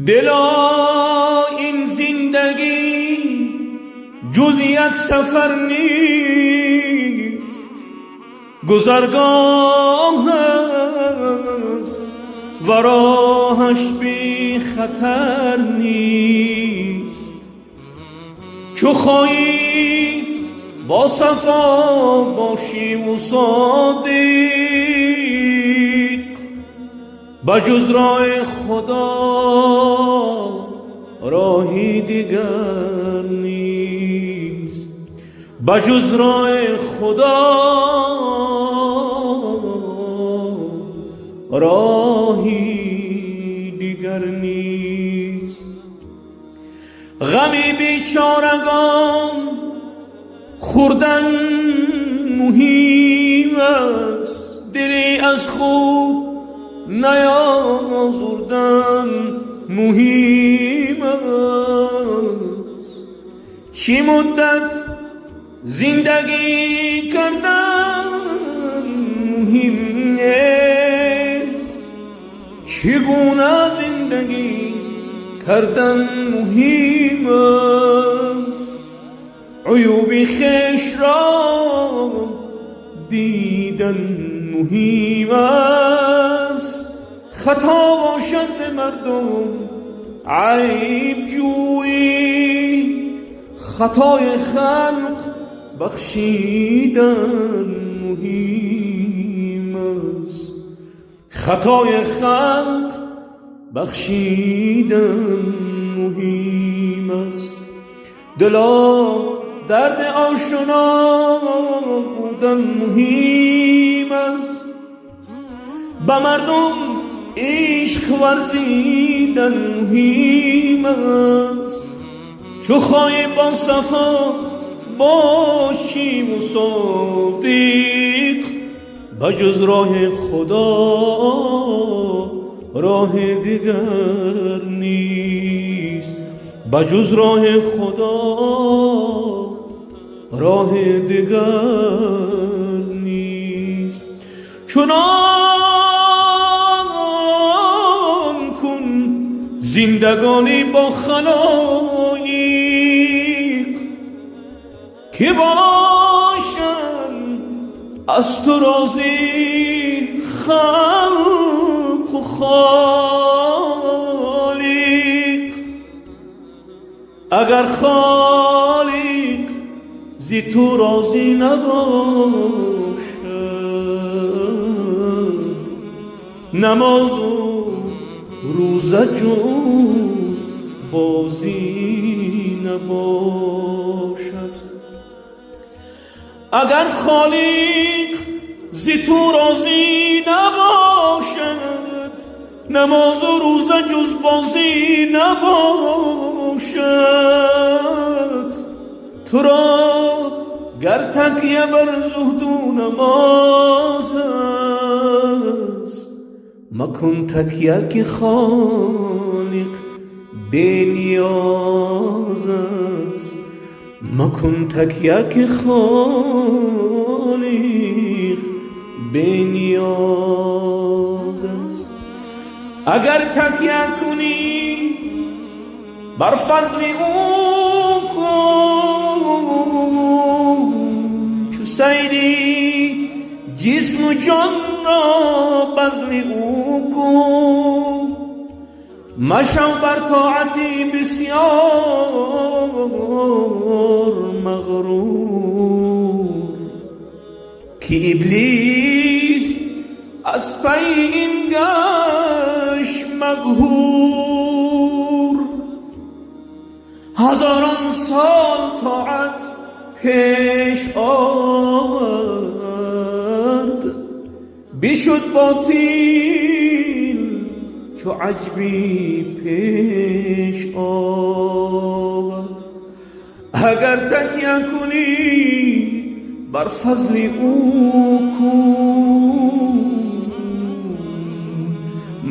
دلا این زندگی جز یک سفر نیست، گذرگاه است و راهش بی خطر نیست. چو خواهی با صفا باشی و صادق، بجز راه خدا راهی دیگر نیست، بجز راه خدا راهی دیگر نیست. غمی بیچارگان خوردن مهم است، دلی از خوب نیازردن مهم است. چی مدت زندگی کردن مهم نیست، چگونه زندگی کردن مهم است. عیوب خویش را دیدن مهم است، خطا باشد ز مردم عیب جویی، خطای خلق بخشیدن مهم است، خطای خلق بخشیدن مهم است. دلا درد آشنا بودن مهم است، به مردم عشق ورزیدن مهم است. چو خواهی با صفا باشی و صادق، بجز راه خدا راه دیگر نیست، بجز راه خدا راه دیگر نیست. چنان کن زندگانی با خلایق که باشن از تو راضی خلق و خالق. اگر خالق زی تو راضی نباشد، نماز و روزه جز بازی نباشد. اگر خالق زی تو راضی نباشد، نماز و روزه جز بازی نباشد. تو را گر تکیه بر زهد و نماز است، مکن تکیه که خالق بی نیاز است، مکن تکیه که خالق بی نیاز است. اگر تکیه کنی بر فضل او کن، چو سیری جسم و جان را بذل او کن. مشو بر طاعتی بسیار مغرور، که ابلیس از پی این گشت مقهور. هزاران سال طاعت پیش آورد، بشد باطل چو عجبی پیش آورد. اگر تکیه کنی بر فضل او کن،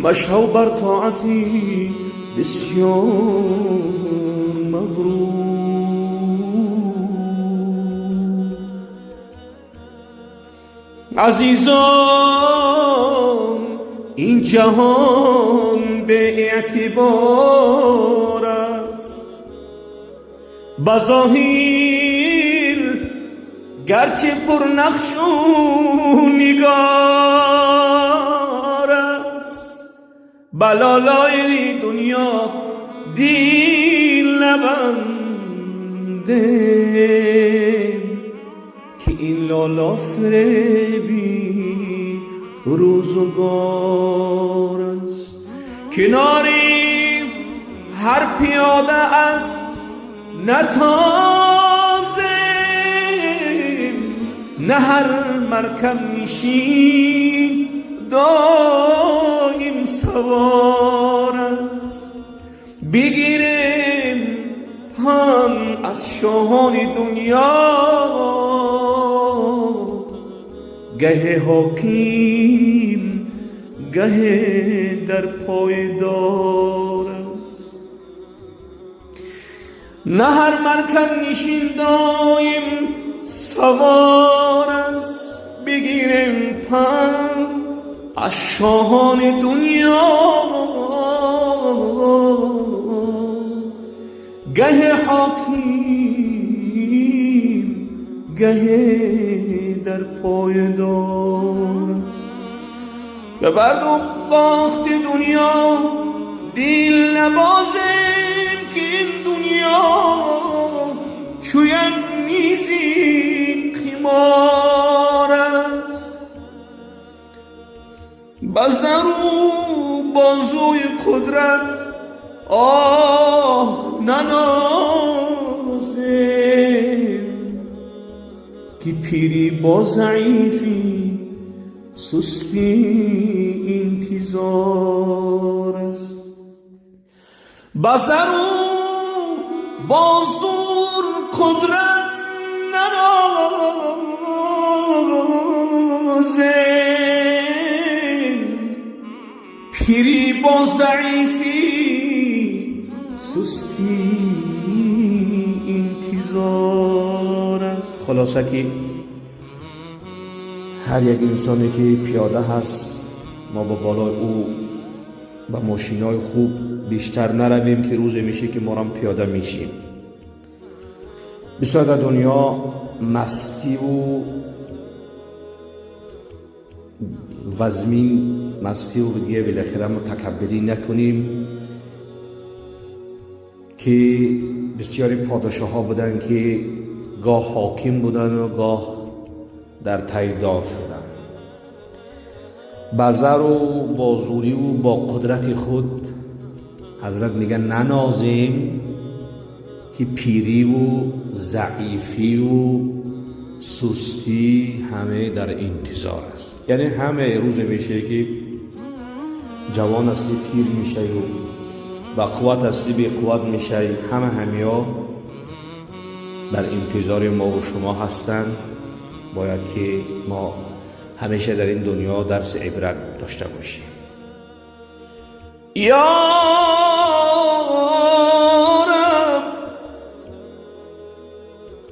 مشو بر طاعتی بسیار مغرور. عزیزان این جهان به اعتبار است. بظاهر گرچه پر نقش و نگار است، بلالای دنیا دیل نبنده که این لالا فریبی روزگار است. کناری هر پیاده است نتازه، نه هر مرکب نشین دایم سوار است. بگیریم پن از شاهان دنیا، گه حاکم گه در پایدار است. نه هر مرکب نشین دایم سوار است. بگیریم پن از شاهان دنیا، گه حاکم گه در پایدار است. ببرد و باخت دنیا دیل نبازیم که این دنیا شوید میزی قمار است. بزن رو بازوی قدرت آه ننازیم که پیری با ضعیفی سستی انتظار است. بزن رو بازور قدرت ننازیم، پیری با ضعیفی سستی انتظار است. خلاصه که هر یک انسانی که پیاده هست، ما با بالای او با ماشینای خوب بیشتر نرویم که روز میشه که ما هم پیاده میشیم. بسیار در دنیا مستی و وزمین مستی و دیگه بالاخره متکبری نکنیم که بسیاری پادشاه ها بودن که گاه حاکم بودن و گاه در تایدار شدن. بزر و با زوری و با قدرت خود حضرت میگن ننازیم که پیری و ضعیفی و سستی همه در انتظار است. یعنی همه روز میشه که جوان هستی پیر میشه و با قوت هستی بی قوت میشه. همه ها در انتظار ما و شما هستند. باید که ما همیشه در این دنیا درس عبرت داشته باشیم. یا رب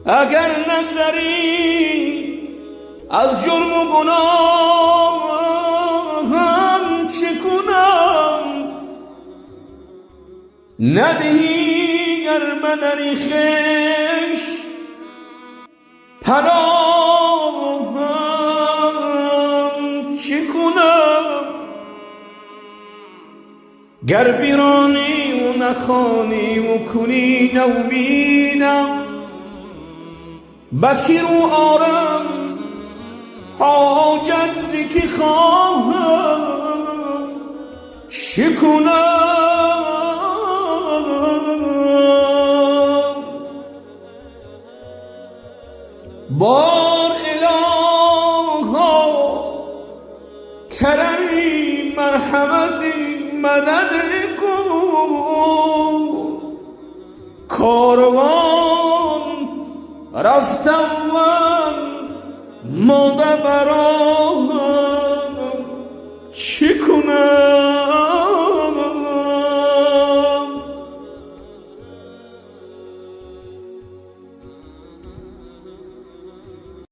اگر نگذری از جرم و گناه هم چه کنم، ندهی گر بدری خویش پناهم چه کنم، گر بیرانی و نخوانی و کنی نومیدم، بکی رو آرم حاجت زکی خواهم چه کنم. بار الها کرمی مرحمتی مدد کن، کاروان رفتم من مادر برای